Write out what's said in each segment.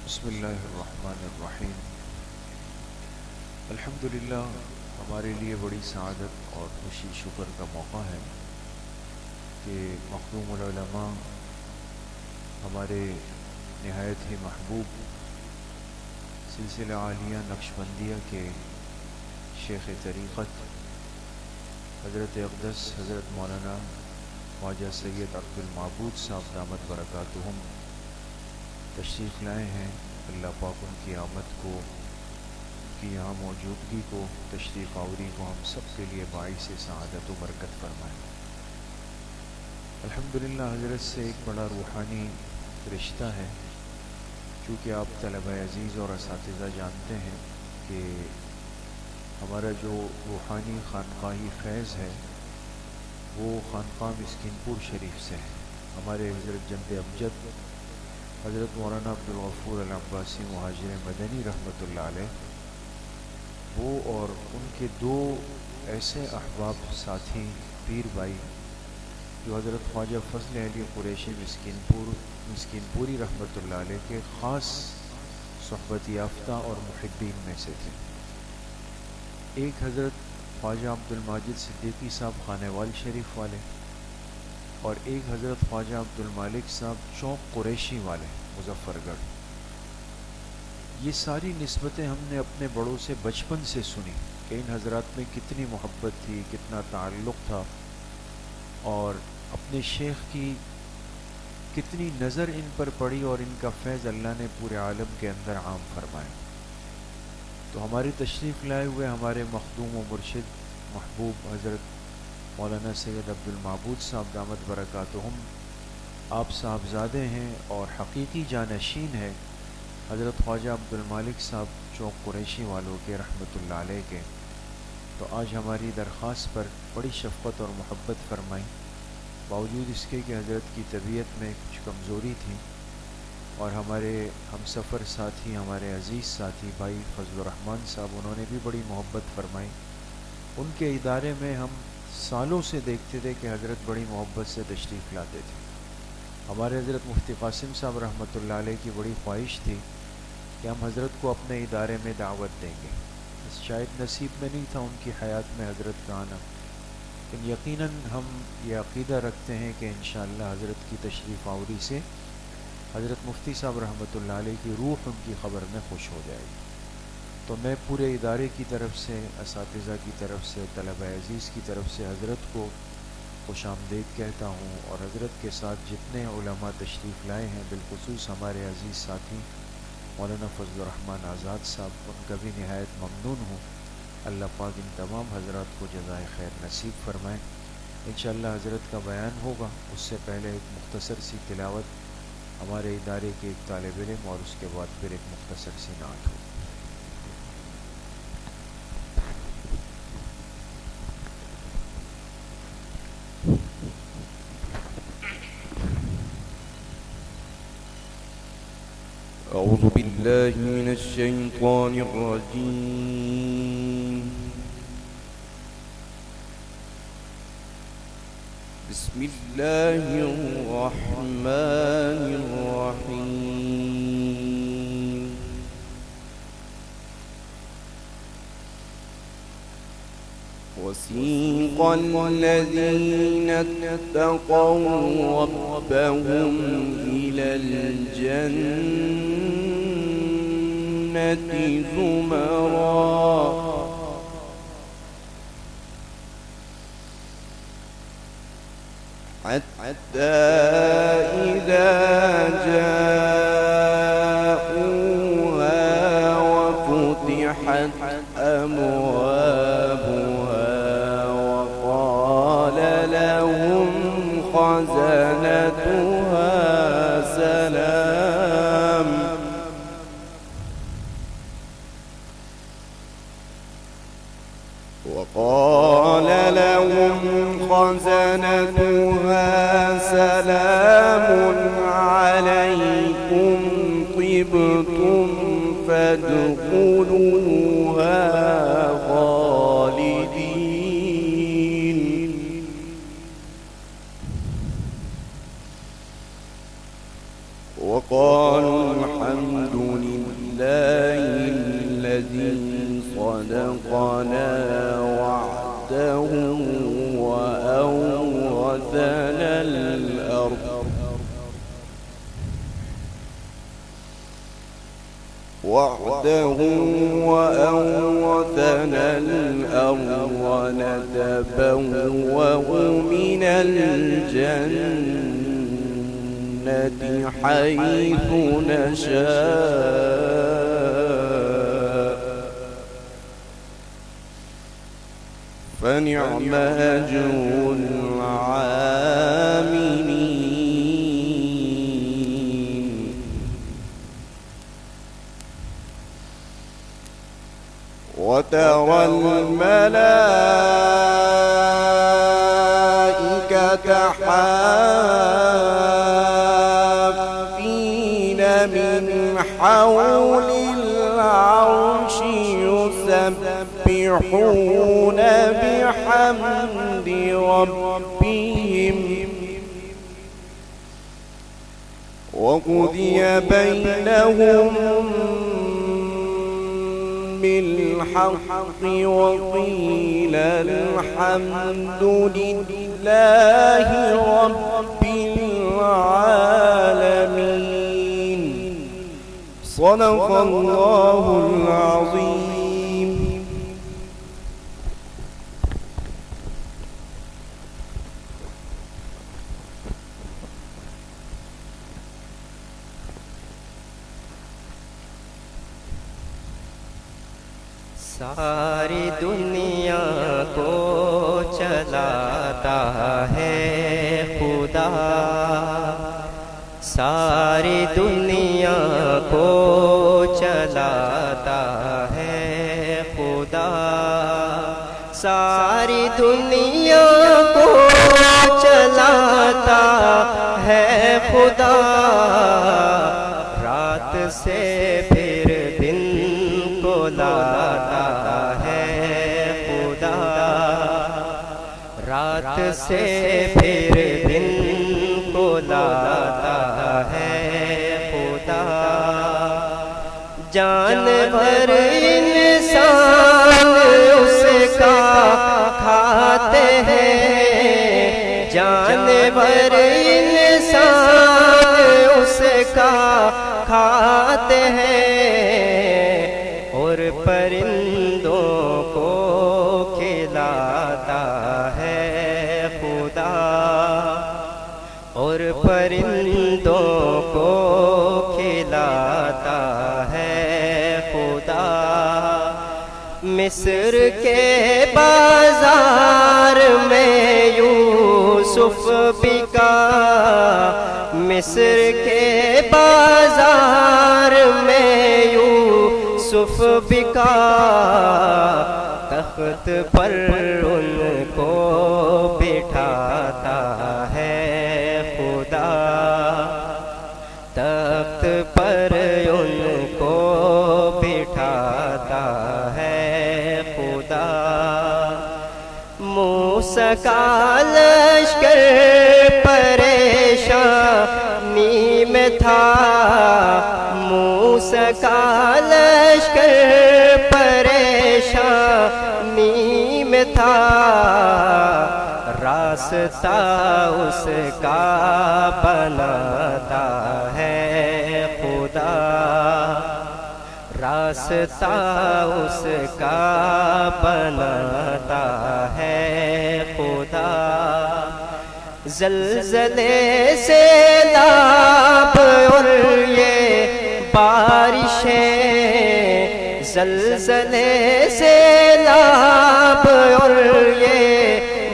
بسم اللہ الرحمن الرحیم۔ الحمدللہ، ہمارے لیے بڑی سعادت اور خوشی شکر کا موقع ہے کہ مخدوم العلماء ہمارے نہایت ہی محبوب سلسلہ عالیہ نقشبندیہ کے شیخ طریقت حضرت اقدس حضرت مولانا خواجہ سید عبد المعبود صاحب دامت برکاتہم تشریف لائے ہیں۔ اللہ پاک ان کی آمد کو، ان کی یہاں موجودگی کو، تشریف آوری کو ہم سب کے لیے باعث سعادت و برکت فرمائے۔ الحمدللہ، حضرت سے ایک بڑا روحانی رشتہ ہے، چونکہ آپ طلبہ عزیز اور اساتذہ جانتے ہیں کہ ہمارا جو روحانی خانقاہی فیض ہے وہ خانقاہ مسکین پور شریف سے ہے۔ ہمارے حضرت جد امجد حضرت مولانا عبدالغفور العباسی مہاجر مدنی رحمۃ اللہ علیہ، وہ اور ان کے دو ایسے احباب ساتھی پیر بھائی جو حضرت خواجہ فضل علی قریشی مسکین پوری رحمۃ اللہ علیہ کے خاص صحبت یافتہ اور محبین میں سے تھے۔ ایک حضرت خواجہ عبد الماجد صدیقی صاحب خانیوال شریف والے، اور ایک حضرت خواجہ عبد المالک صاحب چوک قریشی والے مظفر گڑھ۔ یہ ساری نسبتیں ہم نے اپنے بڑوں سے بچپن سے سنی کہ ان حضرات میں کتنی محبت تھی، کتنا تعلق تھا، اور اپنے شیخ کی کتنی نظر ان پر پڑی، اور ان کا فیض اللہ نے پورے عالم کے اندر عام فرمایا۔ تو ہماری تشریف لائے ہوئے ہمارے مخدوم و مرشد محبوب حضرت مولانا سید عبد المعبود صاحب دامت برکاتہم آپ صاحبزادے ہیں اور حقیقی جانشین ہے حضرت خواجہ عبد المالک صاحب چوک قریشی والوں کے رحمۃ اللہ علیہ کے۔ تو آج ہماری درخواست پر بڑی شفقت اور محبت فرمائی، باوجود اس کے کہ حضرت کی طبیعت میں کچھ کمزوری تھی، اور ہمارے ہم سفر ساتھی، ہمارے عزیز ساتھی بھائی فضل الرحمن صاحب، انہوں نے بھی بڑی محبت فرمائی۔ ان کے ادارے میں ہم سالوں سے دیکھتے تھے کہ حضرت بڑی محبت سے تشریف لاتے تھے۔ ہمارے حضرت مفتی قاسم صاحب رحمۃ اللہ علیہ کی بڑی خواہش تھی کہ ہم حضرت کو اپنے ادارے میں دعوت دیں گے، شاید نصیب میں نہیں تھا ان کی حیات میں حضرت کا آنا، لیکن یقیناً ہم یہ عقیدہ رکھتے ہیں کہ انشاءاللہ حضرت کی تشریف آوری سے حضرت مفتی صاحب رحمۃ اللہ علیہ کی روح ان کی خبر میں خوش ہو جائے گی۔ تو میں پورے ادارے کی طرف سے، اساتذہ کی طرف سے، طلبہ عزیز کی طرف سے حضرت کو خوش آمدید کہتا ہوں، اور حضرت کے ساتھ جتنے علماء تشریف لائے ہیں، بالخصوص ہمارے عزیز ساتھی مولانا فضل الرحمن آزاد صاحب، ان کا بھی نہایت ممنون ہوں۔ اللہ پاک ان تمام حضرات کو جزائے خیر نصیب فرمائیں۔ انشاءاللہ حضرت کا بیان ہوگا، اس سے پہلے ایک مختصر سی تلاوت ہمارے ادارے کے ایک طالب علم، اور اس کے بعد پھر ایک مختصر سی نعت ہوگی۔ أعوذ بالله من الشيطان الرجيم. بسم الله الرحمن الرحيم. وسيق الذين اتقوا ربهم إلى الجنة زمرا حتى إذا جاءوها وفتحت أبوابها وقال لهم خزنتها سلام عليكم طبتم فادخلوها خالدين. وقالوا الحمد وحده وأورثنا الأرض نتبوأ من الجنة حيث نشاء فنعم أجر العاملين وترى الملائكة حافين من حول العرش يسبحون بحمد ربهم وقضي بينهم بالحق وقيل الحمد لله رب العالمين صدق الله العظيم. ساری دنیا کو چلاتا ہے خدا، ساری دنیا کو چلاتا ہے خدا، ساری دنیا کو چلاتا ہے خدا، رات سے پھر دن کو لاتا ہے خدا، رات سے پھر دن کو لاتا ہے خدا، جانور انسان اس کا کھاتے ہیں، جانور انسان اس کا کھاتے ہیں، اور پرندوں کو کھلاتا ہے خدا، اور پرندوں کو کھلاتا ہے خدا، مصر کے بازار میں یوسف بکا، مصر کے بازار میں یوسف بکا، تخت پر ان کو بٹھاتا ہے خدا، تخت پر ان کو بٹھاتا ہے خدا، موسیٰ کا لشکر پریشانی میں تھا، موسیٰ کا لشکر پریشانی میں تھا، راستہ اس کا بناتا ہے خدا، راستہ اس کا بناتا ہے خدا، زلزلے سیلاب اور یہ بارشیں، زلزلے سیلاب اور یہ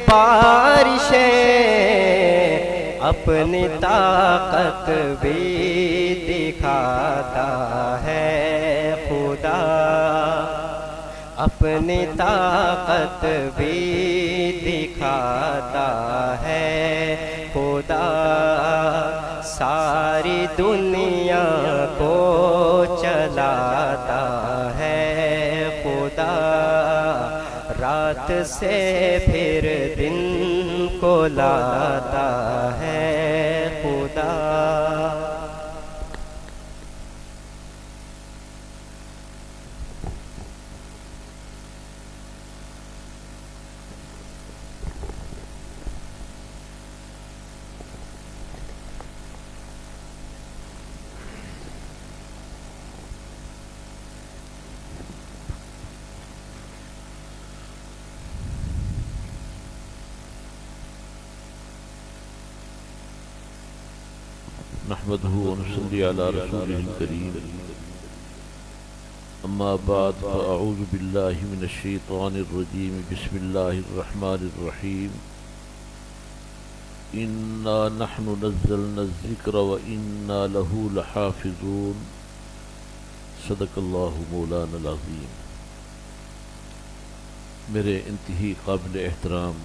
بارشیں، اپنی طاقت بھی دکھاتا ہے خدا، اپنی طاقت بھی دکھاتا ہے خدا، ساری دنیا کو چلاتا ہے خدا، رات سے پھر دن کو لاتا ہے خدا۔ نحمده ونصلي على رسوله الكريم أما بعد فأعوذ بالله من الشيطان الرجيم بسم الله الرحمن الرحيم إنا نحن نزلنا الذكر وإنا له لحافظون صدق الله مولانا العظيم۔ میرے انتہائی قابل احترام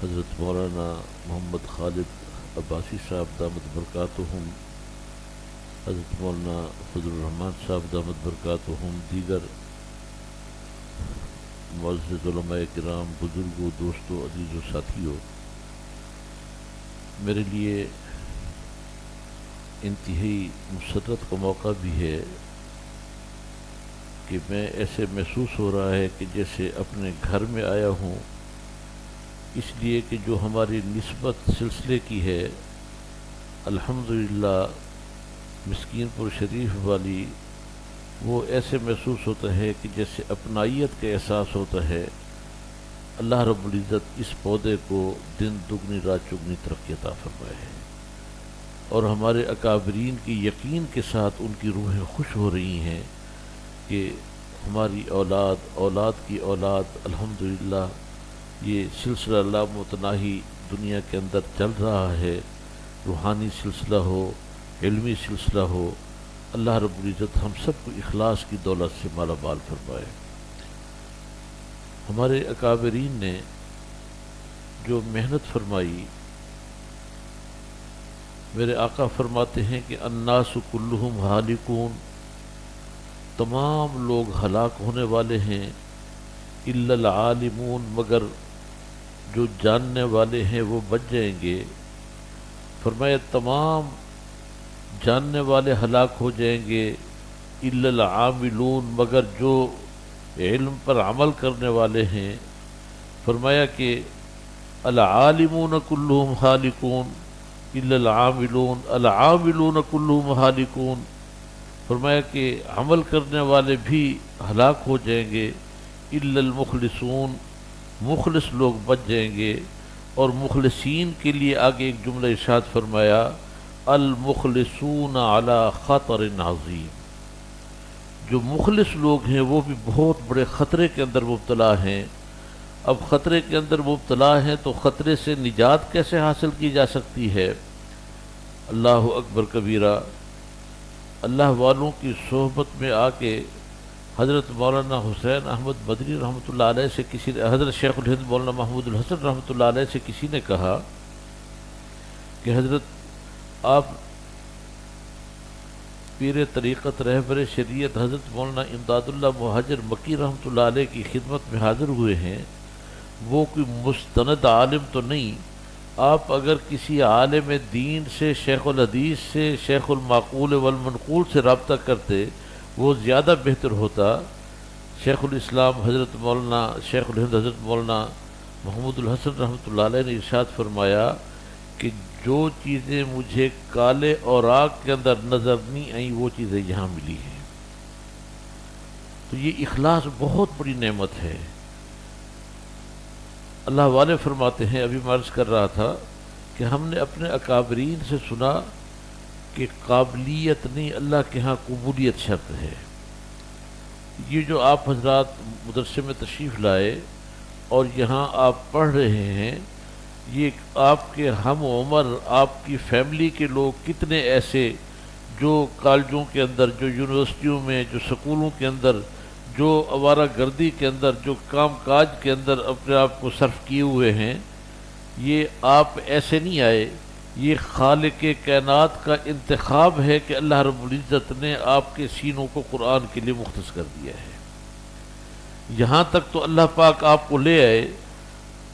حضرت مولانا محمد خالد عباسی صاحب دامت برکاتہم، حضرت مولانا فضل الرحمن صاحب دامت برکاتہم، دیگر معزز علماء کرام، بزرگوں، دوستوں، عزیزوں، ساتھیوں، میرے لیے انتہائی مسرت کا موقع بھی ہے کہ میں ایسے محسوس ہو رہا ہے کہ جیسے اپنے گھر میں آیا ہوں، اس لیے کہ جو ہماری نسبت سلسلے کی ہے الحمدللہ مسکین پور شریف والی، وہ ایسے محسوس ہوتا ہے کہ جیسے اپنائیت کا احساس ہوتا ہے۔ اللہ رب العزت اس پودے کو دن دگنی رات چگنی ترقی عطا فرمائے ہے، اور ہمارے اکابرین کی یقین کے ساتھ ان کی روحیں خوش ہو رہی ہیں کہ ہماری اولاد کی اولاد الحمدللہ یہ سلسلہ لا متناہی دنیا کے اندر چل رہا ہے، روحانی سلسلہ ہو، علمی سلسلہ ہو۔ اللہ رب العزت ہم سب کو اخلاص کی دولت سے مالا مال فرمائے۔ ہمارے اکابرین نے جو محنت فرمائی، میرے آقا فرماتے ہیں کہ الناس کلہم ہالکون، تمام لوگ ہلاک ہونے والے ہیں، الا العالمون، مگر جو جاننے والے ہیں وہ بچ جائیں گے۔ فرمایا تمام جاننے والے ہلاک ہو جائیں گے، الا العاملون، مگر جو علم پر عمل کرنے والے ہیں۔ فرمایا کہ العالمون کلہم ہالکون الا العاملون، العاملون کلہم ہالکون۔ فرمایا کہ عمل کرنے والے بھی ہلاک ہو جائیں گے، الا المخلصون، مخلص لوگ بچ جائیں گے۔ اور مخلصین کے لیے آگے ایک جملہ ارشاد فرمایا المخلصون علی خطر عظیم، جو مخلص لوگ ہیں وہ بھی بہت بڑے خطرے کے اندر مبتلا ہیں۔ اب خطرے کے اندر مبتلا ہیں تو خطرے سے نجات کیسے حاصل کی جا سکتی ہے؟ اللہ اکبر کبیرہ، اللہ والوں کی صحبت میں آ کے حضرت مولانا حسین احمد بدری رحمۃ اللہ علیہ سے کسی نے، حضرت شیخ الہند مولانا محمود الحسن رحمۃ اللہ علیہ سے کسی نے کہا کہ حضرت آپ پیر طریقت رہبر شریعت حضرت مولانا امداد اللہ مہاجر مکی رحمۃ اللہ علیہ کی خدمت میں حاضر ہوئے ہیں، وہ کوئی مستند عالم تو نہیں، آپ اگر کسی عالم دین سے، شیخ الحدیث سے، شیخ المعقول والمنقول سے رابطہ کرتے وہ زیادہ بہتر ہوتا۔ شیخ الاسلام حضرت مولانا شیخ الہند حضرت مولانا محمود الحسن رحمۃ اللہ علیہ نے ارشاد فرمایا کہ جو چیزیں مجھے کالے اوراق کے اندر نظر نہیں آئیں وہ چیزیں یہاں ملی ہیں۔ تو یہ اخلاص بہت بڑی نعمت ہے۔ اللہ والے فرماتے ہیں، ابھی میں عرض کر رہا تھا کہ ہم نے اپنے اکابرین سے سنا کہ قابلیت نہیں، اللہ کے ہاں قبولیت شرط ہے۔ یہ جو آپ حضرات مدرسے میں تشریف لائے اور یہاں آپ پڑھ رہے ہیں، یہ آپ کے ہم عمر، آپ کی فیملی کے لوگ کتنے ایسے جو کالجوں کے اندر، جو یونیورسٹیوں میں، جو سکولوں کے اندر، جو آوارہ گردی کے اندر، جو کام کاج کے اندر اپنے آپ کو صرف کیے ہوئے ہیں، یہ آپ ایسے نہیں آئے، یہ خالق کائنات کا انتخاب ہے کہ اللہ رب العزت نے آپ کے سینوں کو قرآن کے لیے مختص کر دیا ہے۔ یہاں تک تو اللہ پاک آپ کو لے آئے،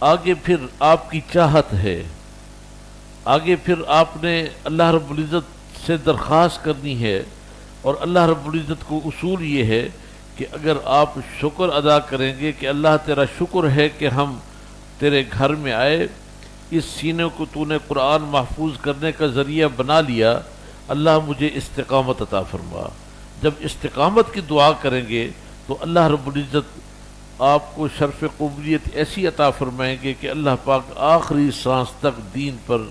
آگے پھر آپ کی چاہت ہے، آگے پھر آپ نے اللہ رب العزت سے درخواست کرنی ہے، اور اللہ رب العزت کو اصول یہ ہے کہ اگر آپ شکر ادا کریں گے کہ اللہ تیرا شکر ہے کہ ہم تیرے گھر میں آئے، اس سینے کو تو نے قرآن محفوظ کرنے کا ذریعہ بنا لیا، اللہ مجھے استقامت عطا فرما۔ جب استقامت کی دعا کریں گے تو اللہ رب العزت آپ کو شرف قبولیت ایسی عطا فرمائیں گے کہ اللہ پاک آخری سانس تک دین پر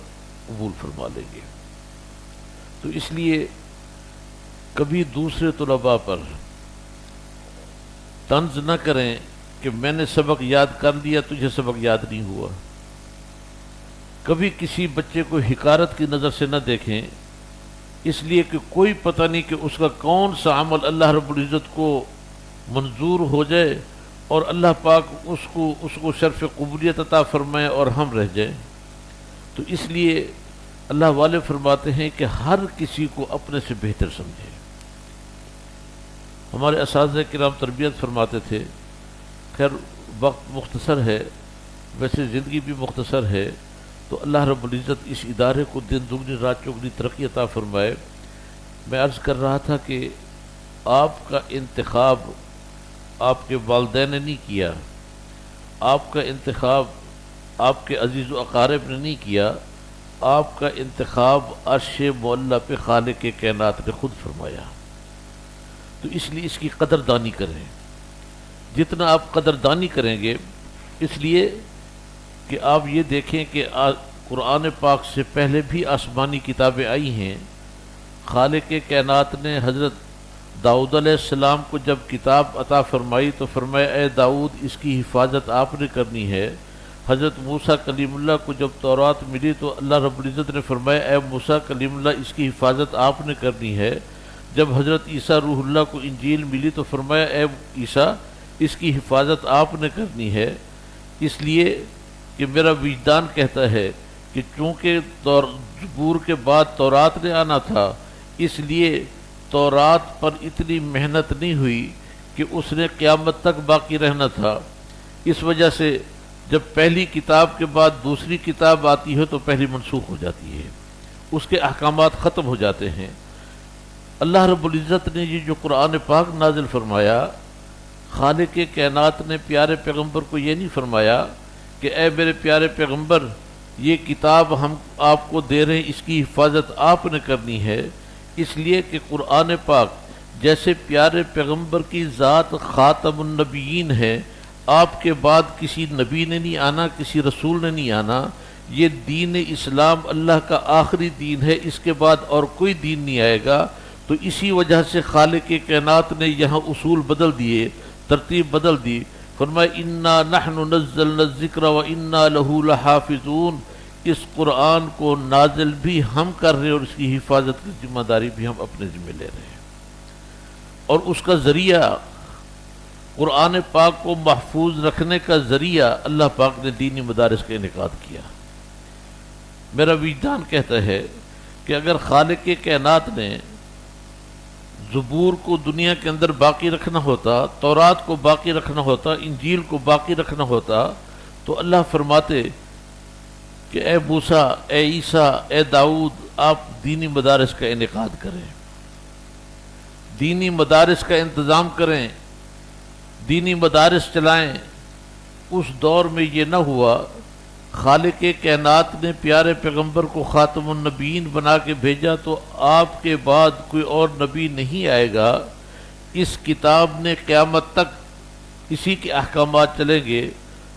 قبول فرما لیں گے۔ تو اس لیے کبھی دوسرے طلباء پر طنز نہ کریں کہ میں نے سبق یاد کر لیا تجھے سبق یاد نہیں ہوا. کبھی کسی بچے کو حقارت کی نظر سے نہ دیکھیں، اس لیے کہ کوئی پتہ نہیں کہ اس کا کون سا عمل اللہ رب العزت کو منظور ہو جائے اور اللہ پاک اس کو شرف قبولیت عطا فرمائے اور ہم رہ جائیں. تو اس لیے اللہ والے فرماتے ہیں کہ ہر کسی کو اپنے سے بہتر سمجھے. ہمارے اساتذہ کرام تربیت فرماتے تھے، خیر وقت مختصر ہے، ویسے زندگی بھی مختصر ہے، تو اللہ رب العزت اس ادارے کو دن دگنی رات چوگنی ترقی عطا فرمائے. میں عرض کر رہا تھا کہ آپ کا انتخاب آپ کے والدین نے نہیں کیا، آپ کا انتخاب آپ کے عزیز و اقارب نے نہیں کیا، آپ کا انتخاب عرش معلیٰ پہ خالق کائنات نے خود فرمایا. تو اس لیے اس کی قدردانی کریں. جتنا آپ قدردانی کریں گے، اس لیے کہ آپ یہ دیکھیں کہ قرآن پاک سے پہلے بھی آسمانی کتابیں آئی ہیں. خالق کائنات نے حضرت داؤد علیہ السلام کو جب کتاب عطا فرمائی تو فرمایا اے داؤد اس کی حفاظت آپ نے کرنی ہے. حضرت موسیٰ کلیم اللہ کو جب تورات ملی تو اللہ رب العزت نے فرمایا اے موسیٰ کلیم اللہ اس کی حفاظت آپ نے کرنی ہے. جب حضرت عیسیٰ روح اللہ کو انجیل ملی تو فرمایا اے عیسیٰ اس کی حفاظت آپ نے کرنی ہے. اس لیے کہ میرا وجدان کہتا ہے کہ چونکہ زبور کے بعد تورات نے آنا تھا، اس لیے تورات پر اتنی محنت نہیں ہوئی کہ اس نے قیامت تک باقی رہنا تھا. اس وجہ سے جب پہلی کتاب کے بعد دوسری کتاب آتی ہے تو پہلی منسوخ ہو جاتی ہے، اس کے احکامات ختم ہو جاتے ہیں. اللہ رب العزت نے یہ جو قرآن پاک نازل فرمایا، خالق کائنات نے پیارے پیغمبر کو یہ نہیں فرمایا کہ اے میرے پیارے پیغمبر یہ کتاب ہم آپ کو دے رہے ہیں، اس کی حفاظت آپ نے کرنی ہے. اس لیے کہ قرآن پاک جیسے پیارے پیغمبر کی ذات خاتم النبیین ہے، آپ کے بعد کسی نبی نے نہیں آنا، کسی رسول نے نہیں آنا. یہ دین اسلام اللہ کا آخری دین ہے، اس کے بعد اور کوئی دین نہیں آئے گا. تو اسی وجہ سے خالق کائنات نے یہاں اصول بدل دیے، ترتیب بدل دی. فرمایا انا نحن نزلنا الذکر و انا لہ لحافظون. اس قرآن کو نازل بھی ہم کر رہے ہیں اور اس کی حفاظت کی ذمہ داری بھی ہم اپنے ذمہ لے رہے ہیں. اور اس کا ذریعہ، قرآن پاک کو محفوظ رکھنے کا ذریعہ اللہ پاک نے دینی مدارس کا انعقاد کیا. میرا وجدان کہتا ہے کہ اگر خالق کائنات نے زبور کو دنیا کے اندر باقی رکھنا ہوتا، تورات کو باقی رکھنا ہوتا، انجیل کو باقی رکھنا ہوتا، تو اللہ فرماتے کہ اے موسیٰ، اے عیسیٰ، اے داؤد آپ دینی مدارس کا انعقاد کریں، دینی مدارس کا انتظام کریں، دینی مدارس چلائیں. اس دور میں یہ نہ ہوا. خالق کائنات نے پیارے پیغمبر کو خاتم النبیین بنا کے بھیجا تو آپ کے بعد کوئی اور نبی نہیں آئے گا. اس کتاب نے قیامت تک اسی کے احکامات چلیں گے.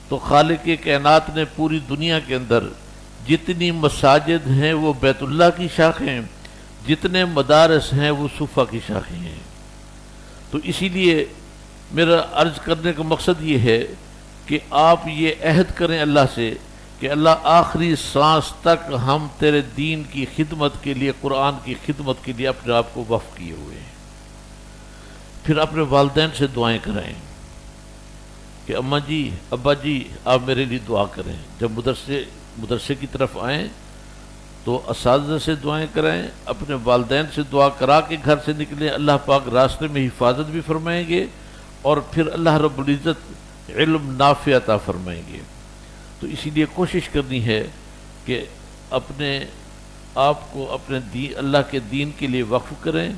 تو خالق کائنات نے پوری دنیا کے اندر جتنی مساجد ہیں وہ بیت اللہ کی شاخیں، جتنے مدارس ہیں وہ صوفہ کی شاخیں ہیں. تو اسی لیے میرا عرض کرنے کا مقصد یہ ہے کہ آپ یہ عہد کریں اللہ سے کہ اللہ آخری سانس تک ہم تیرے دین کی خدمت کے لیے، قرآن کی خدمت کے لیے اپنے آپ کو وقف کیے ہوئے ہیں. پھر اپنے والدین سے دعائیں کرائیں کہ اماں جی، ابا جی آپ میرے لیے دعا کریں. جب مدرسے کی طرف آئیں تو اساتذہ سے دعائیں کرائیں، اپنے والدین سے دعا کرا کے گھر سے نکلیں. اللہ پاک راستے میں حفاظت بھی فرمائیں گے اور پھر اللہ رب العزت علم نافع عطا فرمائیں گے. تو اسی لیے کوشش کرنی ہے کہ اپنے آپ کو اپنے اللہ کے دین کے لیے وقف کریں.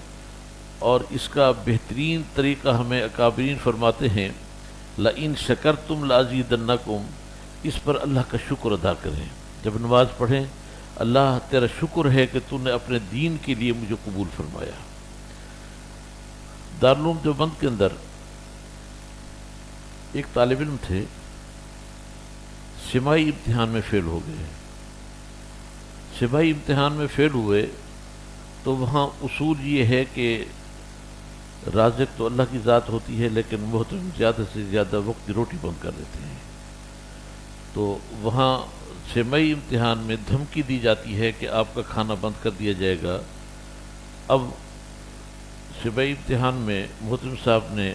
اور اس کا بہترین طریقہ ہمیں اکابرین فرماتے ہیں لَإِن شَكَرْتُمْ لَأَزِيدَنَّكُمْ. اس پر اللہ کا شکر ادا کریں. جب نماز پڑھیں اللہ تیرا شکر ہے کہ تو نے اپنے دین کے لیے مجھے قبول فرمایا. دارالعلوم دیوبند کے اندر ایک طالب علم تھے، سماعی امتحان میں فیل ہو گئے. سماعی امتحان میں فیل ہوئے تو وہاں اصول یہ ہے کہ رازق تو اللہ کی ذات ہوتی ہے، لیکن محترم زیادہ سے زیادہ وقت کی روٹی بند کر دیتے ہیں۔ تو وہاں سماعی امتحان میں دھمکی دی جاتی ہے کہ آپ کا کھانا بند کر دیا جائے گا۔ اب سماعی امتحان میں محترم صاحب نے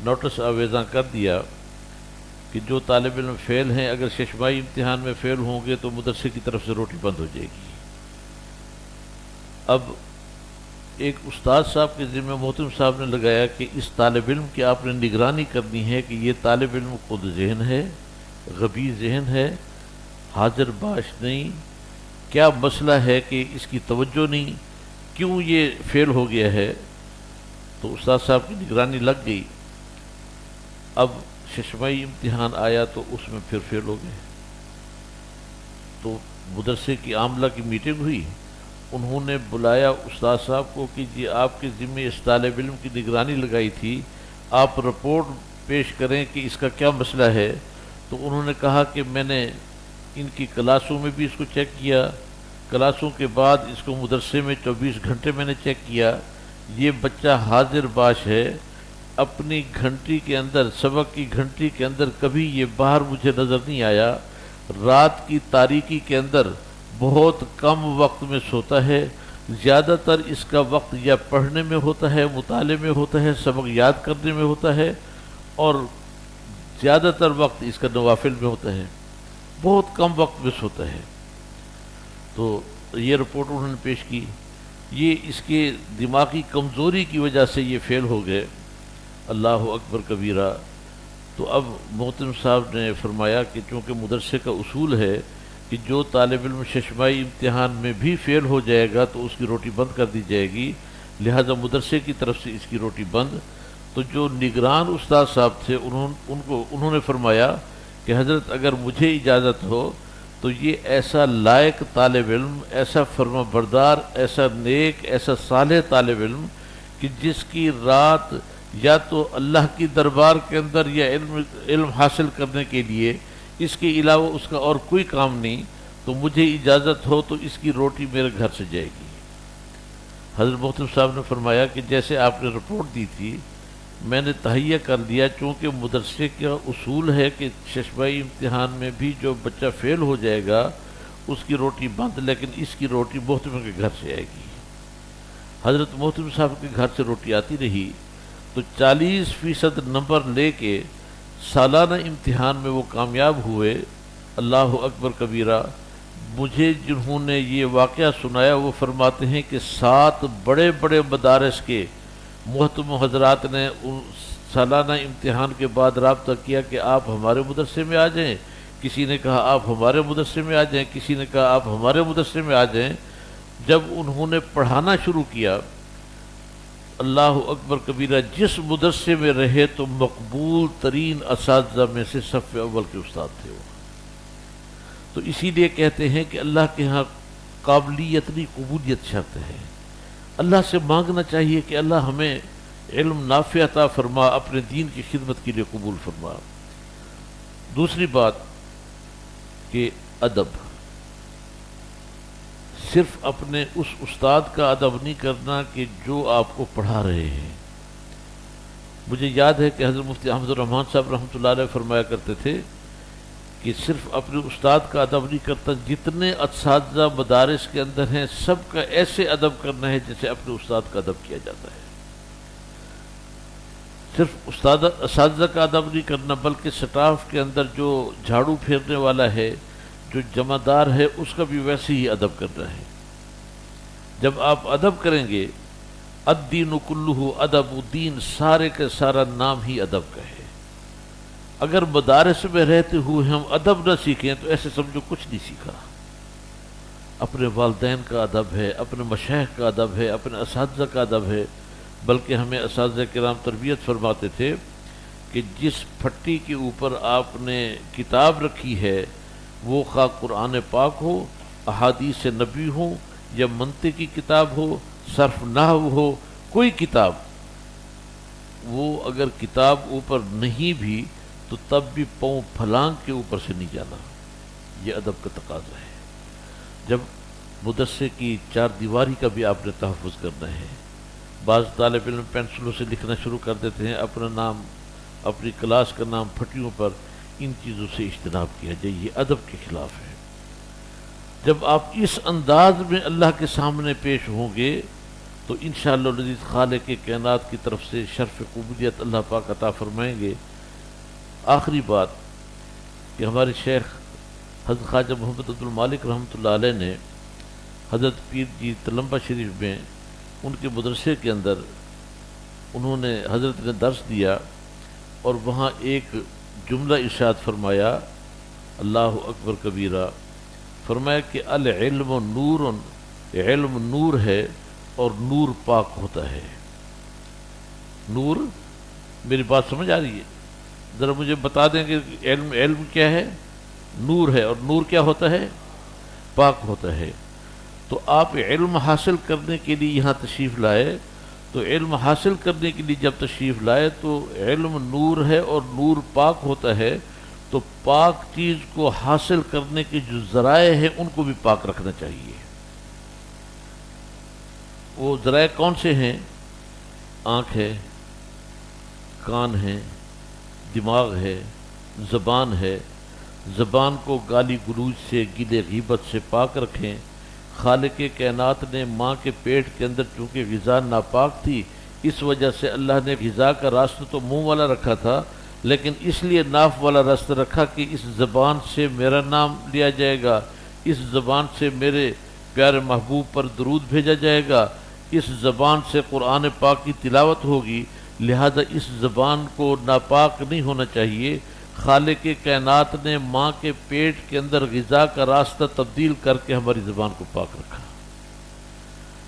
نوٹس آویزاں کر دیا کہ جو طالب علم فیل ہیں اگر ششمائی امتحان میں فیل ہوں گے تو مدرسے کی طرف سے روٹی بند ہو جائے گی۔ اب ایک استاد صاحب کے ذمہ محترم صاحب نے لگایا کہ اس طالب علم کی آپ نے نگرانی کرنی ہے کہ یہ طالب علم خود ذہن ہے، غبی ذہن ہے، حاضر باش نہیں، کیا مسئلہ ہے کہ اس کی توجہ نہیں، کیوں یہ فیل ہو گیا ہے۔ تو استاد صاحب کی نگرانی لگ گئی۔ اب ششمائی امتحان آیا تو اس میں پھر فیل ہو گئے۔ تو مدرسے کی عاملہ کی میٹنگ ہوئی، انہوں نے بلایا استاد صاحب کو کہ جی آپ کے ذمہ اس طالب علم کی نگرانی لگائی تھی، آپ رپورٹ پیش کریں کہ اس کا کیا مسئلہ ہے۔ تو انہوں نے کہا کہ میں نے ان کی کلاسوں میں بھی اس کو چیک کیا، کلاسوں کے بعد اس کو مدرسے میں 24 گھنٹے میں نے چیک کیا، یہ بچہ حاضر باش ہے، اپنی گھنٹی کے اندر، سبق کی گھنٹی کے اندر کبھی یہ باہر مجھے نظر نہیں آیا، رات کی تاریکی کے اندر بہت کم وقت میں سوتا ہے، زیادہ تر اس کا وقت یا پڑھنے میں ہوتا ہے، مطالعے میں ہوتا ہے، سبق یاد کرنے میں ہوتا ہے، اور زیادہ تر وقت اس کا نوافل میں ہوتا ہے، بہت کم وقت میں سوتا ہے۔ تو یہ رپورٹ انہوں نے پیش کی، یہ اس کے دماغی کمزوری کی وجہ سے یہ فیل ہو گئے۔ اللہ اکبر کبیرہ۔ تو اب محترم صاحب نے فرمایا کہ چونکہ مدرسے کا اصول ہے کہ جو طالب علم ششمائی امتحان میں بھی فیل ہو جائے گا تو اس کی روٹی بند کر دی جائے گی، لہذا مدرسے کی طرف سے اس کی روٹی بند۔ تو جو نگران استاد صاحب تھے انہوں نے فرمایا کہ حضرت اگر مجھے اجازت ہو تو یہ ایسا لائق طالب علم، ایسا فرما بردار، ایسا نیک، ایسا صالح طالب علم کہ جس کی رات یا تو اللہ کی دربار کے اندر یا علم حاصل کرنے کے لیے، اس کے علاوہ اس کا اور کوئی کام نہیں، تو مجھے اجازت ہو تو اس کی روٹی میرے گھر سے جائے گی۔ حضرت محترم صاحب نے فرمایا کہ جیسے آپ نے رپورٹ دی تھی میں نے تہیہ کر لیا، چونکہ مدرسے کا اصول ہے کہ ششمائی امتحان میں بھی جو بچہ فیل ہو جائے گا اس کی روٹی بند، لیکن اس کی روٹی محترم کے گھر سے آئے گی۔ حضرت محترم صاحب کے گھر سے روٹی آتی رہی تو 40% نمبر لے کے سالانہ امتحان میں وہ کامیاب ہوئے۔ اللہ اکبر کبیرہ۔ مجھے جنہوں نے یہ واقعہ سنایا وہ فرماتے ہیں کہ 7 بڑے بڑے مدارس کے محترم حضرات نے سالانہ امتحان کے بعد رابطہ کیا کہ آپ ہمارے مدرسے میں آ جائیں، کسی نے کہا آپ ہمارے مدرسے میں آ جائیں، کسی نے کہا آپ ہمارے مدرسے میں آ جائیں۔ جب انہوں نے پڑھانا شروع کیا، اللہ اکبر کبیرہ، جس مدرسے میں رہے تو مقبول ترین اساتذہ میں سے صف اول کے استاد تھے وہ۔ تو اسی لیے کہتے ہیں کہ اللہ کے ہاں قابلیت نہیں، قبولیت شرط ہے۔ اللہ سے مانگنا چاہیے کہ اللہ ہمیں علم نافع عطا فرما، اپنے دین کی خدمت کے لیے قبول فرما۔ دوسری بات کہ ادب، صرف اپنے اس استاد کا ادب نہیں کرنا کہ جو آپ کو پڑھا رہے ہیں۔ مجھے یاد ہے کہ حضرت مفتی احمد الرحمن صاحب رحمۃ اللہ علیہ فرمایا کرتے تھے کہ صرف اپنے استاد کا ادب نہیں کرتا، جتنے اساتذہ مدارس کے اندر ہیں سب کا ایسے ادب کرنا ہے جیسے اپنے استاد کا ادب کیا جاتا ہے۔ صرف اساتذہ کا ادب نہیں کرنا، بلکہ سٹاف کے اندر جو جھاڑو پھیرنے والا ہے، جو جمع دار ہے، اس کا بھی ویسے ہی ادب کرنا ہے۔ جب آپ ادب کریں گے، الدین کلہ ادب، دین سارے کا سارا نام ہی ادب کا ہے۔ اگر مدارس میں رہتے ہوئے ہم ادب نہ سیکھیں تو ایسے سمجھو کچھ نہیں سیکھا۔ اپنے والدین کا ادب ہے، اپنے مشائخ کا ادب ہے، اپنے اساتذہ کا ادب ہے۔ بلکہ ہمیں اساتذہ کرام تربیت فرماتے تھے کہ جس پھٹی کے اوپر آپ نے کتاب رکھی ہے وہ خواہ قرآن پاک ہو، احادیث نبی ہو، یا منطق کی کتاب ہو، صرف نحو ہو، کوئی کتاب، وہ اگر کتاب اوپر نہیں بھی تو تب بھی پاؤں پھلانگ کے اوپر سے نہیں جانا۔ یہ ادب کا تقاضا ہے۔ جب مدرسے کی چار دیواری کا بھی آپ نے تحفظ کرنا ہے۔ بعض طالب علم پینسلوں سے لکھنا شروع کر دیتے ہیں، اپنا نام، اپنی کلاس کا نام پھٹیوں پر، ان چیزوں سے اجتناب کیا جائے، یہ ادب کے خلاف ہے۔ جب آپ اس انداز میں اللہ کے سامنے پیش ہوں گے تو انشاءاللہ العزیز خالق کائنات کی طرف سے شرف قبولیت اللہ پاک عطا فرمائیں گے۔ آخری بات کہ ہمارے شیخ حضرت خواجہ محمد عبد المالک رحمۃ اللہ علیہ نے حضرت پیر جی تلمبہ شریف میں ان کے مدرسے کے اندر انہوں نے حضرت نے درس دیا اور وہاں ایک جملہ ارشاد فرمایا، اللہ اکبر کبیرہ، فرمایا کہ العلم نور، علم نور ہے اور نور پاک ہوتا ہے۔ نور، میری بات سمجھ آ رہی ہے؟ ذرا مجھے بتا دیں کہ علم کیا ہے؟ نور ہے، اور نور کیا ہوتا ہے؟ پاک ہوتا ہے۔ تو آپ علم حاصل کرنے کے لیے یہاں تشریف لائے، تو علم حاصل کرنے کے لیے جب تشریف لائے تو علم نور ہے اور نور پاک ہوتا ہے، تو پاک چیز کو حاصل کرنے کے جو ذرائع ہیں ان کو بھی پاک رکھنا چاہیے۔ وہ ذرائع کون سے ہیں؟ آنکھ ہے، کان ہے، دماغ ہے، زبان ہے۔ زبان کو گالی گلوچ سے، گلے غیبت سے پاک رکھیں۔ خالق کائنات نے ماں کے پیٹ کے اندر چونکہ غذا ناپاک تھی، اس وجہ سے اللہ نے غذا کا راستہ تو منہ والا رکھا تھا، لیکن اس لیے ناف والا راستہ رکھا کہ اس زبان سے میرا نام لیا جائے گا، اس زبان سے میرے پیارے محبوب پر درود بھیجا جائے گا، اس زبان سے قرآن پاک کی تلاوت ہوگی، لہذا اس زبان کو ناپاک نہیں ہونا چاہیے۔ خالق کائنات نے ماں کے پیٹ کے اندر غذا کا راستہ تبدیل کر کے ہماری زبان کو پاک رکھا،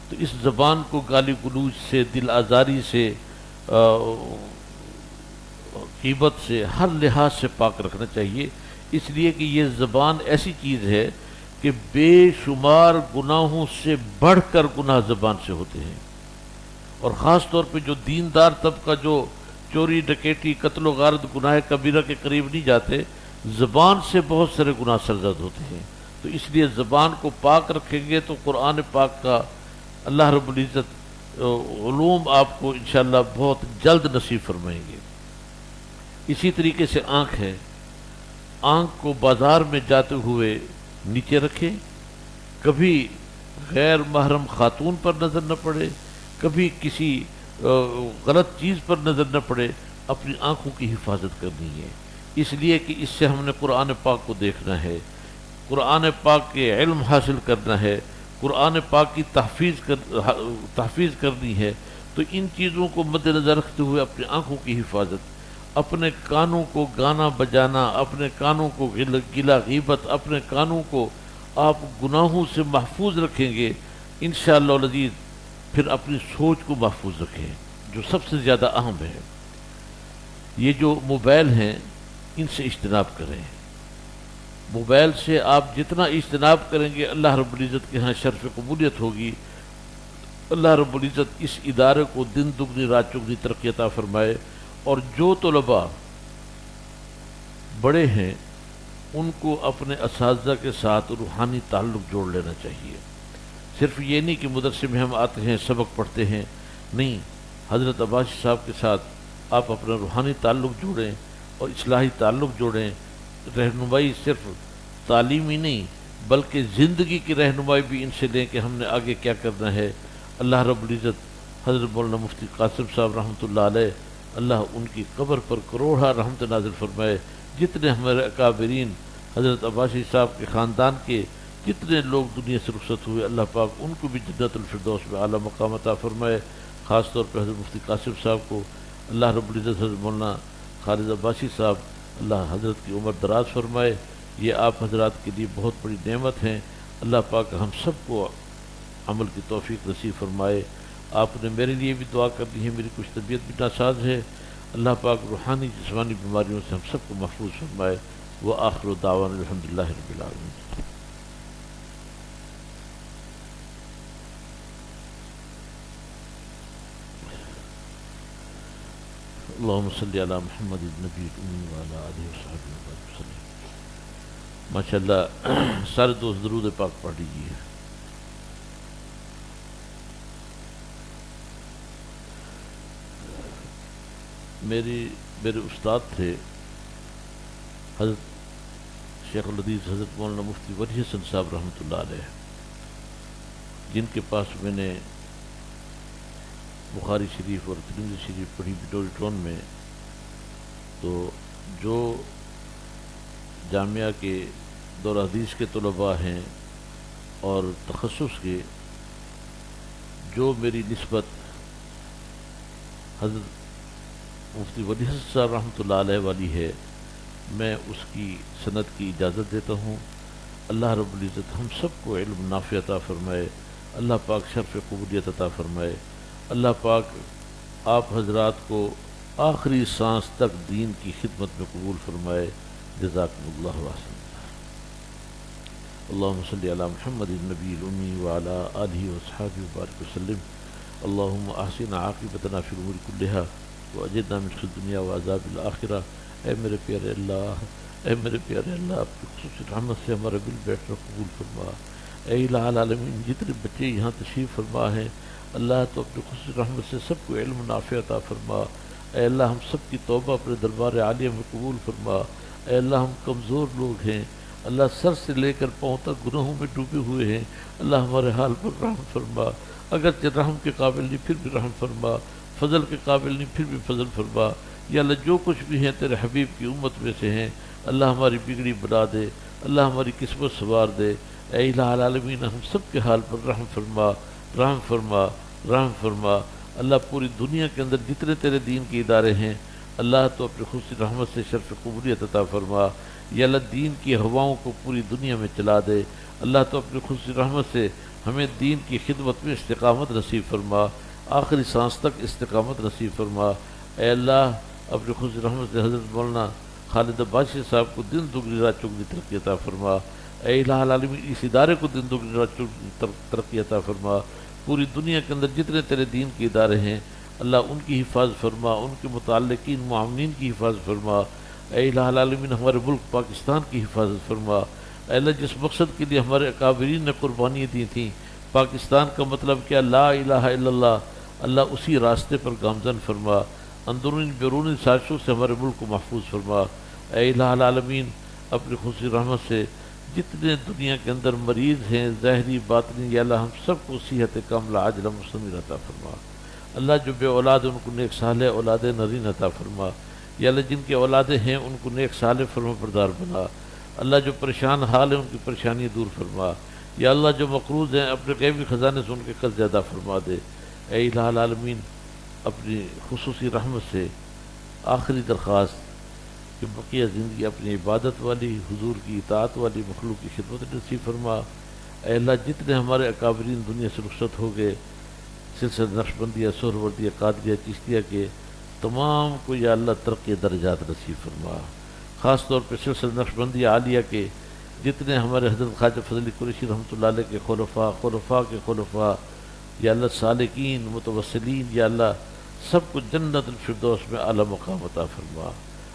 تو اس زبان کو گالی گلوچ سے، دل آزاری سے، غیبت سے، ہر لحاظ سے پاک رکھنا چاہیے، اس لیے کہ یہ زبان ایسی چیز ہے کہ بے شمار گناہوں سے بڑھ کر گناہ زبان سے ہوتے ہیں، اور خاص طور پہ جو دیندار طبقہ جو چوری، ڈکیٹی، قتل و غارت، گناہ کبیرہ کے قریب نہیں جاتے، زبان سے بہت سارے گناہ سرزد ہوتے ہیں۔ تو اس لیے زبان کو پاک رکھیں گے تو قرآن پاک کا اللہ رب العزت علوم آپ کو انشاءاللہ بہت جلد نصیب فرمائیں گے۔ اسی طریقے سے آنکھ ہے، آنکھ کو بازار میں جاتے ہوئے نیچے رکھیں، کبھی غیر محرم خاتون پر نظر نہ پڑے، کبھی کسی غلط چیز پر نظر نہ پڑے، اپنی آنکھوں کی حفاظت کرنی ہے، اس لیے کہ اس سے ہم نے قرآن پاک کو دیکھنا ہے، قرآن پاک کے علم حاصل کرنا ہے، قرآن پاک کی تحفیظ کرنی ہے۔ تو ان چیزوں کو مد نظر رکھتے ہوئے اپنی آنکھوں کی حفاظت، اپنے کانوں کو گانا بجانا، اپنے کانوں کو گلا غیبت، اپنے کانوں کو آپ گناہوں سے محفوظ رکھیں گے انشاءاللہ العزیز۔ پھر اپنی سوچ کو محفوظ رکھیں، جو سب سے زیادہ اہم ہے۔ یہ جو موبائل ہیں ان سے اجتناب کریں، موبائل سے آپ جتنا اجتناب کریں گے اللہ رب العزت کے ہاں شرف قبولیت ہوگی۔ اللہ رب العزت اس ادارے کو دن دگنی رات چگنی ترقی عطا فرمائے، اور جو طلباء بڑے ہیں ان کو اپنے اساتذہ کے ساتھ روحانی تعلق جوڑ لینا چاہیے۔ صرف یہ نہیں کہ مدرسے میں ہم آتے ہیں سبق پڑھتے ہیں، نہیں، حضرت عباسی صاحب کے ساتھ آپ اپنا روحانی تعلق جوڑیں اور اصلاحی تعلق جوڑیں۔ رہنمائی صرف تعلیمی نہیں بلکہ زندگی کی رہنمائی بھی ان سے لیں کہ ہم نے آگے کیا کرنا ہے۔ اللہ رب العزت حضرت مولانا مفتی قاسم صاحب رحمۃ اللہ علیہ، اللہ ان کی قبر پر کروڑا رحمت نازل فرمائے۔ جتنے ہمارے اکابرین حضرت عباسی صاحب کے خاندان کے جتنے لوگ دنیا سے رخصت ہوئے، اللہ پاک ان کو بھی جنت الفردوس میں اعلیٰ مقام عطا فرمائے۔ خاص طور پر حضرت مفتی قاسم صاحب کو اللہ رب العزت حضرت مولانا خالد عباسی صاحب اللہ حضرت کی عمر دراز فرمائے۔ یہ آپ حضرات کے لیے بہت بڑی نعمت ہیں، اللہ پاک ہم سب کو عمل کی توفیق نصیب فرمائے۔ آپ نے میرے لیے بھی دعا کرنی ہے، میری کچھ طبیعت بھی ناساز ہے، اللہ پاک روحانی جسمانی بیماریوں سے ہم سب کو محفوظ فرمائے۔ وآخر دعوانا الحمدللہ رب العالمین۔ اللہم صلی علی محمد النبی الامی وعلی آلہ وصحبہ وسلم۔ ماشاءاللہ سارے دوست درود پاک پڑھ لیجیے۔ میرے استاد تھے حضرت شیخ الحدیث حضرت مولانا مفتی ولی حسن صاحب رحمۃ اللہ علیہ، جن کے پاس میں نے بخاری شریف اور ترمذی شریف پڑھی وٹوریٹون میں، تو جو جامعہ کے دور حدیث کے طلباء ہیں اور تخصص کے، جو میری نسبت حضرت مفتی ولی حسن صاحب رحمۃ اللہ علیہ والی ہے، میں اس کی سند کی اجازت دیتا ہوں۔ اللہ رب العزت ہم سب کو علم نافع عطا فرمائے، اللہ پاک شرف قبولیت عطا فرمائے، اللہ پاک آپ حضرات کو آخری سانس تک دین کی خدمت میں قبول فرمائے۔ جزاکم اللہ واسع۔ اللہم صلی علی محمد النبی الامی وعلی آلہ واصحابہ وبارک وسلم۔ اللہم احسن عاقبتنا فی الامور کلہا واجرنا من خزي الدنیا وعذاب الآخرہ۔ اے میرے پیارے اللہ، اے میرے پیارے اللہ، اپنی خصوصی رحمت سے ہمارا بل بیٹھنا قبول فرما۔ اے الہ العالمین، جتنے بچے یہاں تشریف فرما ہیں اللہ، تو اپنی خصوصی رحمت سے سب کو علم نافع عطا فرما۔ اے اللہ، ہم سب کی توبہ اپنے دربار عالیہ میں قبول فرما۔ اے اللہ، ہم کمزور لوگ ہیں اللہ، سر سے لے کر پاؤں تک گناہوں میں ڈوبے ہوئے ہیں اللہ، ہمارے حال پر رحم فرما۔ اگرچہ رحم کے قابل نہیں پھر بھی رحم فرما، فضل کے قابل نہیں پھر بھی فضل فرما۔ یا اللہ، جو کچھ بھی ہیں تیرے حبیب کی امت میں سے ہیں اللہ، ہماری بگڑی بنا دے اللہ، ہماری قسمت سنوار دے۔ اے الہ العالمین، ہم سب کے حال پر رحم فرما، رحم فرما، رحم فرما۔ اللہ، پوری دنیا کے اندر جتنے تیرے دین کے ادارے ہیں اللہ، تو اپنی خصوصی رحمت سے شرف قبولیت عطا فرما۔ یا اللہ، دین کی ہواؤں کو پوری دنیا میں چلا دے اللہ، تو اپنی خصوصی رحمت سے ہمیں دین کی خدمت میں استقامت نصیب فرما، آخری سانس تک استقامت نصیب فرما۔ اے اللہ، اپنی خصوصی رحمت سے حضرت مولانا خالد عباسی صاحب کو دن دگنی رات چگنی ترقی عطا فرما۔ اے الہ العالمین، اس ادارے کو دن دگنی رات چگنی ترقی عطا فرما۔ پوری دنیا کے اندر جتنے تیرے دین کے ادارے ہیں اللہ، ان کی حفاظت فرما، ان کے متعلقین معاونین کی حفاظت فرما۔ اے الہ العالمین، ہمارے ملک پاکستان کی حفاظت فرما۔ اے اللہ، جس مقصد کے لیے ہمارے اکابرین نے قربانیاں دی تھیں، پاکستان کا مطلب کیا لا الہ الا اللہ، اللہ اسی راستے پر گامزن فرما۔ اندرونی بیرونی سازشوں سے ہمارے ملک کو محفوظ فرما۔ اے الہ العالمین، اپنی خصوصی رحمت سے جتنے دنیا کے اندر مریض ہیں ظاہری باطنی یا اللہ، ہم سب کو صحت کاملہ عاجلہ مستمر عطا فرما۔ اللہ، جو بے اولاد ان کو نیک صالح اولاد نرین عطا فرما۔ یا اللہ، جن کے اولادیں ہیں ان کو نیک صالح فرما بردار بنا۔ اللہ، جو پریشان حال ہیں ان کی پریشانی دور فرما۔ یا اللہ، جو مقروض ہیں اپنے غیبی خزانے سے ان کے قرض ادا فرما دے۔ اے الہ العالمین، اپنی خصوصی رحمت سے آخری درخواست کہ بقیہ زندگی اپنی عبادت والی، حضور کی اطاعت والی مخلوق کی خدمت نصیب فرما۔ اے اللہ، جتنے ہمارے اکابرین دنیا سے رخصت ہو گئے، سلسلہ نقشبندیہ، سہروردیہ، قادریہ، چشتیہ کے تمام کو یا اللہ ترقی درجات نصیب فرما۔ خاص طور پہ سلسلہ نقشبندیہ عالیہ کے جتنے ہمارے حضرت خواجہ فضل علی قریشی رحمۃ اللہ علیہ کے خلفاء کے خلفاء یا اللہ، سالکین، متوسلین، یا اللہ سب کو جنت الفردوس میں اعلیٰ مقام عطا فرما،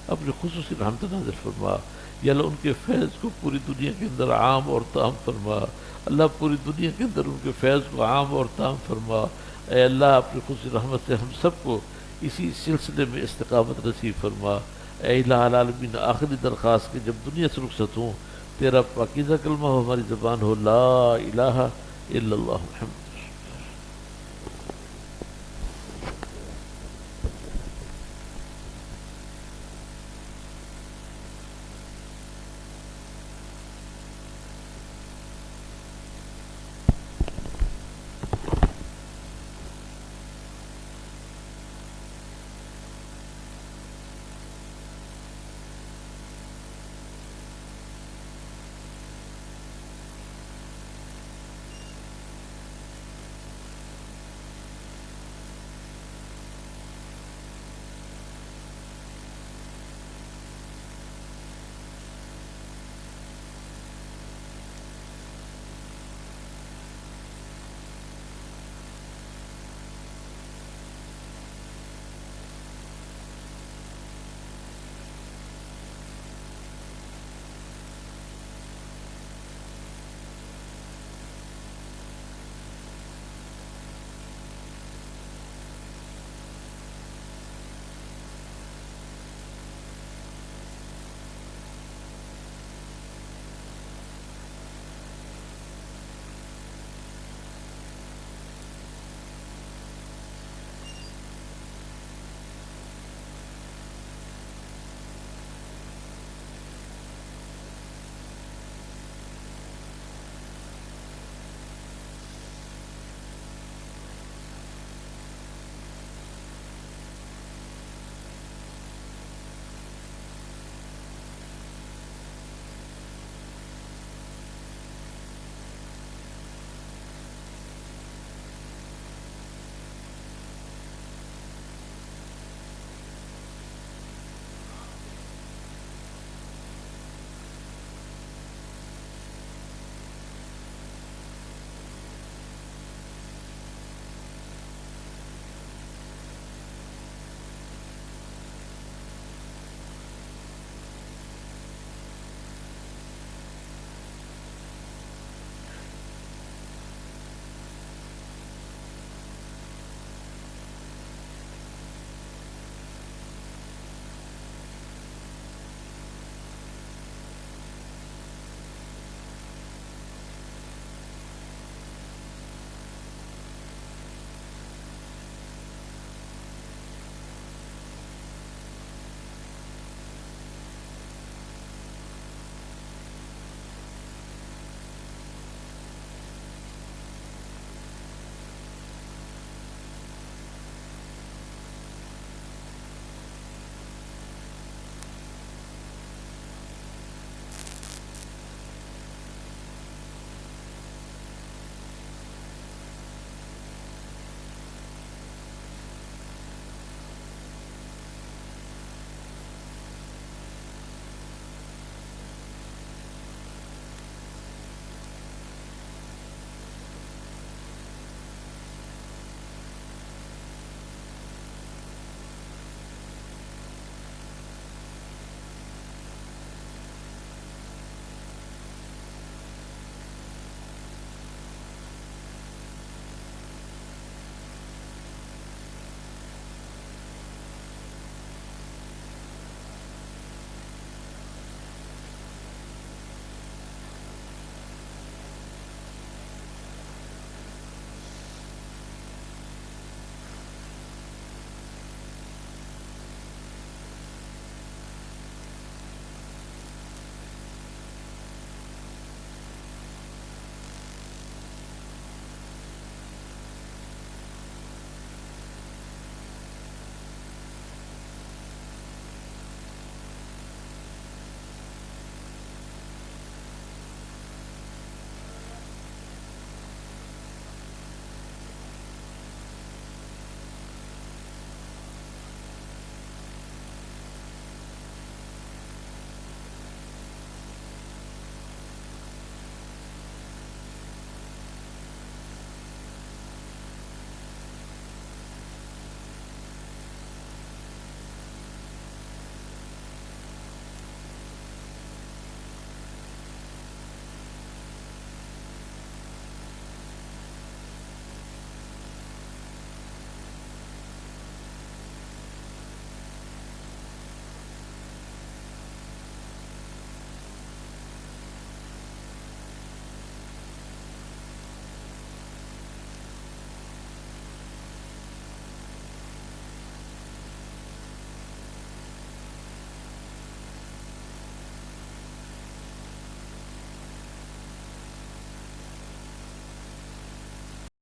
اپنی خصوصی رحمت نازل فرما۔ یا اللہ، ان کے فیض کو پوری دنیا کے اندر عام اور تام فرما۔ اللہ، پوری دنیا کے اندر ان کے فیض کو عام اور تام فرما۔ اے اللہ، اپنی خصوصی رحمت سے ہم سب کو اسی سلسلے میں استقامت نصیب فرما۔ اے الہ العالمین، آخری درخواست کہ جب دنیا سے رخصت ہوں تیرا پاکیزہ کلمہ ہو، ہماری زبان ہو لا الہ الا اللہ محمد